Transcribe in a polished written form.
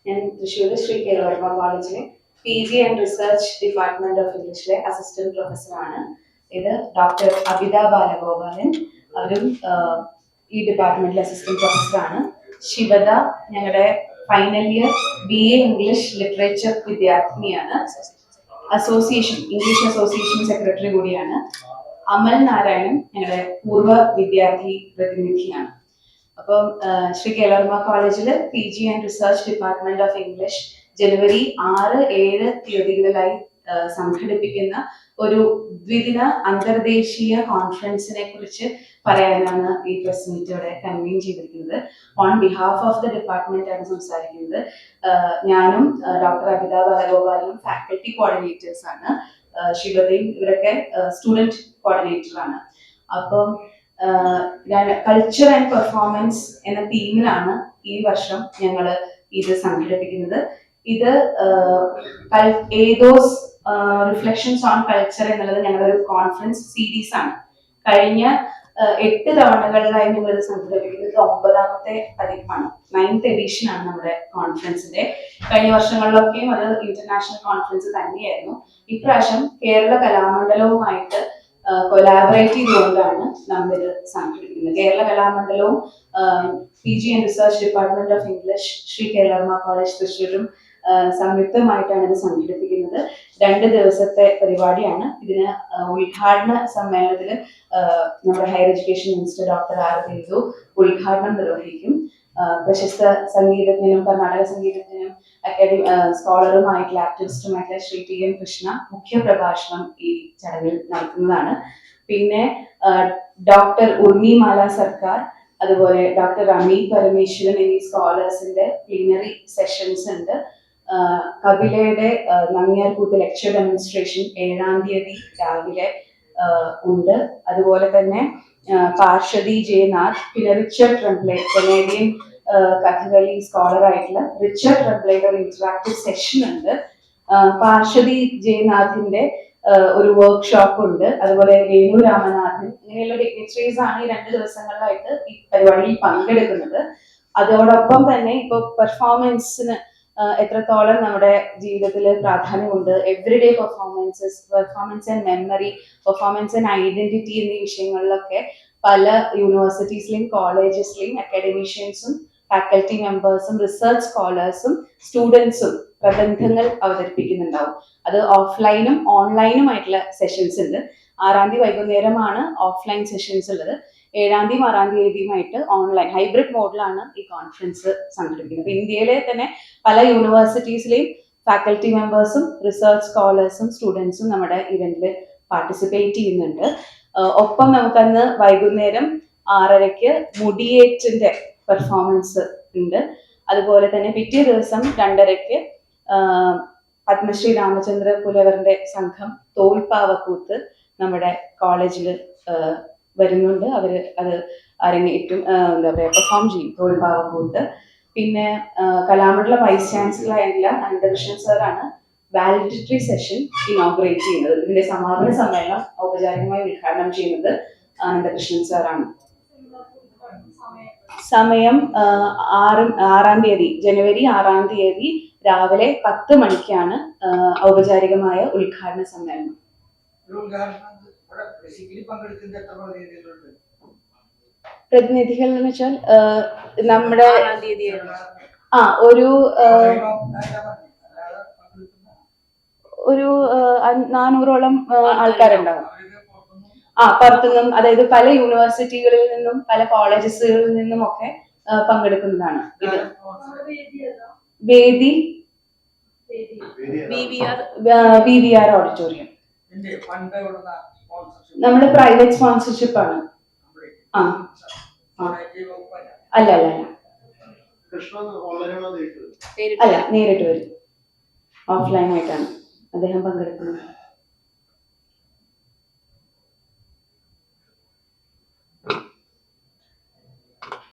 ഞാൻ തൃശ്ശൂർ ശ്രീ കേരളവർമ്മ കോളേജിലെ PG and research department of ഇംഗ്ലീഷിലെ അസിസ്റ്റന്റ് പ്രൊഫസറാണ്. ഇത് ഡോക്ടർ അബിത ബാലഗോപാലൻ, അവരും ഈ ഡിപ്പാർട്ട്മെന്റിലെ അസിസ്റ്റന്റ് പ്രൊഫസറാണ്. ശിവദ ഞങ്ങളുടെ final year BA English literature വിദ്യാർത്ഥിനിയാണ്. ഇംഗ്ലീഷ് അസോസിയേഷൻ സെക്രട്ടറി കൂടിയാണ്. അമൽ നാരായണൻ ഞങ്ങളുടെ പൂർവ്വ വിദ്യാർത്ഥി പ്രതിനിധിയാണ്. അപ്പം ശ്രീ കേരളവർമ്മ കോളേജിൽ PG and research department of English ജനുവരി 6-7 തീയതികളിലായി സംഘടിപ്പിക്കുന്ന ഒരു ദ്വിദിന അന്തർദേശീയ കോൺഫറൻസിനെ കുറിച്ച് പറയാനാണ് ഈ പ്രസ് മീറ്റ് ഇവിടെ കൺവീൻ ചെയ്തിരിക്കുന്നത്. On behalf of the department ആണ് സംസാരിക്കുന്നത്. ഞാനും ഡോക്ടർ അബിത ബാലഗോപാലും ഫാക്കൽറ്റി കോർഡിനേറ്റേഴ്സ് ആണ്. ശിവദയും ഇവരൊക്കെ സ്റ്റുഡന്റ് കോർഡിനേറ്റർ ആണ്. അപ്പം കൾച്ചർ ആൻഡ് പെർഫോമൻസ് എന്ന തീമിലാണ് ഈ വർഷം ഞങ്ങൾ ഇത് സംഘടിപ്പിക്കുന്നത്. ഇത് ഏതോസ് റിഫ്ലക്ഷൻസ് ഓൺ കൾച്ചർ എന്നുള്ളത് ഞങ്ങളുടെ ഒരു കോൺഫറൻസ് സീരീസ് ആണ്. കഴിഞ്ഞ 8 തവണകളിലായി ഞങ്ങൾ ഇത് സംഘടിപ്പിക്കുന്നത് 9ാമത്തെ പതിപ്പാണ്. 9th എഡിഷൻ ആണ് നമ്മുടെ കോൺഫറൻസിന്റെ. കഴിഞ്ഞ വർഷങ്ങളിലൊക്കെയും അത് ഇന്റർനാഷണൽ കോൺഫറൻസ് തന്നെയായിരുന്നു. ഇപ്രാവശ്യം കേരള കലാമണ്ഡലവുമായിട്ട് കൊലാബറേറ്റ് ചെയ്തുകൊണ്ടാണ് നമ്മൾ ഇത് സംഘടിപ്പിക്കുന്നത്. കേരള കലാമണ്ഡലവും PG and research department of English Shri Keralavarma college തൃശ്ശൂരും സംയുക്തമായിട്ടാണ് ഇത് സംഘടിപ്പിക്കുന്നത്. 2 ദിവസത്തെ പരിപാടിയാണ്. ഇതിന് ഉദ്ഘാടന സമ്മേളനത്തിൽ നമ്മുടെ higher education minister doctor R Bindu ഉദ്ഘാടനം നിർവഹിക്കും. പ്രശസ്ത സംഗീതജ്ഞനും കർണാടക സംഗീതജ്ഞനും സ്കോളറുമായിട്ടുള്ള ആക്ടിവിസ്റ്റുമായിട്ടുള്ള ശ്രീ TN കൃഷ്ണ മുഖ്യ പ്രഭാഷണം ഈ ചടങ്ങിൽ നടത്തുന്നതാണ്. പിന്നെ ഡോക്ടർ ഉർമിമാല സർക്കാർ, അതുപോലെ ഡോക്ടർ റമി പരമേശ്വരൻ എന്നീ സ്കോളേഴ്സിന്റെ പ്ലീനറി സെഷൻസ് ഉണ്ട്. കപിലയുടെ നങ്ങ്യാർകൂത്ത് ലെക്ചർ ഡെമോൺസ്ട്രേഷൻ 7ാം തീയതി രാവിലെ ഉണ്ട്. അതുപോലെ തന്നെ പാർഷദി ജയനാഥ്, പിന്നെ റിച്ചർഡ് ട്രെംബ്ലെ, കനേഡിയൻ കഥകളി സ്കോളർ ആയിട്ടുള്ള റിച്ചർഡ് ട്രെംബ്ലയുടെ ഒരു ഇന്ററാക്റ്റീവ് സെഷൻ ഉണ്ട്. പാർഷദി ജയനാഥിന്റെ ഒരു വർക്ക്ഷോപ്പ് ഉണ്ട്. അതുപോലെ രേണു രാമനാഥൻ, ഇങ്ങനെയുള്ള ഡിഗ്നിറ്ററീസ് ആണ് ഈ 2 ദിവസങ്ങളിലായിട്ട് ഈ പരിപാടിയിൽ പങ്കെടുക്കുന്നത്. അതോടൊപ്പം തന്നെ ഇപ്പൊ പെർഫോമൻസിന് എത്രത്തോളം നമ്മുടെ ജീവിതത്തിൽ പ്രാധാന്യമുണ്ട്, everyday performance and memory, performance and identity എന്നീ വിഷയങ്ങളിലൊക്കെ പല യൂണിവേഴ്സിറ്റീസിലെയും കോളേജസിലെയും അക്കാഡമീഷ്യൻസും ഫാക്കൽറ്റി മെമ്പേഴ്സും റിസർച്ച് സ്കോളേഴ്സും സ്റ്റുഡൻസും പ്രബന്ധങ്ങൾ അവതരിപ്പിക്കുന്നുണ്ടാവും. അത് ഓഫ്ലൈനും ഓൺലൈനുമായിട്ടുള്ള സെഷൻസ് ഉണ്ട്. 6ാം തീയതി വൈകുന്നേരമാണ് ഓഫ്ലൈൻ സെഷൻസ് ഉള്ളത്. 7ാം തീയതി 6ാം തീയതിയുമായിട്ട് ഓൺലൈൻ ഹൈബ്രിഡ് മോഡിലാണ് ഈ കോൺഫറൻസ് സംഘടിപ്പിക്കുന്നത്. ഇന്ത്യയിലെ തന്നെ പല യൂണിവേഴ്സിറ്റീസിലെയും ഫാക്കൽറ്റി മെമ്പേഴ്സും റിസർച്ച് സ്കോളേഴ്സും സ്റ്റുഡൻസും നമ്മുടെ ഇവന്റിൽ പാർട്ടിസിപ്പേറ്റ് ചെയ്യുന്നുണ്ട്. ഒപ്പം നമുക്കന്ന് വൈകുന്നേരം 6:30 മുടിയേറ്റിന്റെ പെർഫോമൻസ് ഉണ്ട്. അതുപോലെ തന്നെ പിറ്റേ ദിവസം 2:30 പത്മശ്രീ രാമചന്ദ്ര പുലവറിന്റെ സംഘം തോൽപ്പാവക്കൂത്ത് നമ്മുടെ കോളേജിൽ വരുന്നുണ്ട്. അവര് അത് അരങ്ങേറ്റും, എന്താ പറയുക, പെർഫോം ചെയ്യും തോൽപ്പാവക്കൂത്ത്. പിന്നെ കലാമണ്ഡല വൈസ് ചാൻസലർ ആയിട്ടുള്ള അനന്തകൃഷ്ണൻ സാറാണ് വാലിഡിറ്ററി സെഷൻ ഇനോഗ്രേറ്റ് ചെയ്യുന്നത്. ഇതിന്റെ സമാപന സമ്മേളനം ഔപചാരികമായി ഉദ്ഘാടനം ചെയ്യുന്നത് അനന്തകൃഷ്ണൻ സാറാണ്. സമയം 6ാം തീയതി ജനുവരി 6ാം തീയതി രാവിലെ 10 മണിക്കാണ് ഔപചാരികമായ ഉദ്ഘാടന സമ്മേളനം. പ്രതിനിധികൾ എന്ന് വെച്ചാൽ നമ്മുടെ ഒരു 400ഓളം ആൾക്കാരുണ്ടാവും. പുറത്തുനിന്നും, അതായത് പല യൂണിവേഴ്സിറ്റികളിൽ നിന്നും പല കോളേജസുകളിൽ നിന്നും ഒക്കെ പങ്കെടുക്കുന്നതാണ്. ഇത് വേദി VVR ഓഡിറ്റോറിയം. നമ്മുടെ പ്രൈവറ്റ് സ്പോൺസർഷിപ്പ് ആണ്. അല്ല നേരിട്ട് വരും. ഓഫ്ലൈൻ ആയിട്ടാണ് അദ്ദേഹം പങ്കെടുക്കുന്നത്.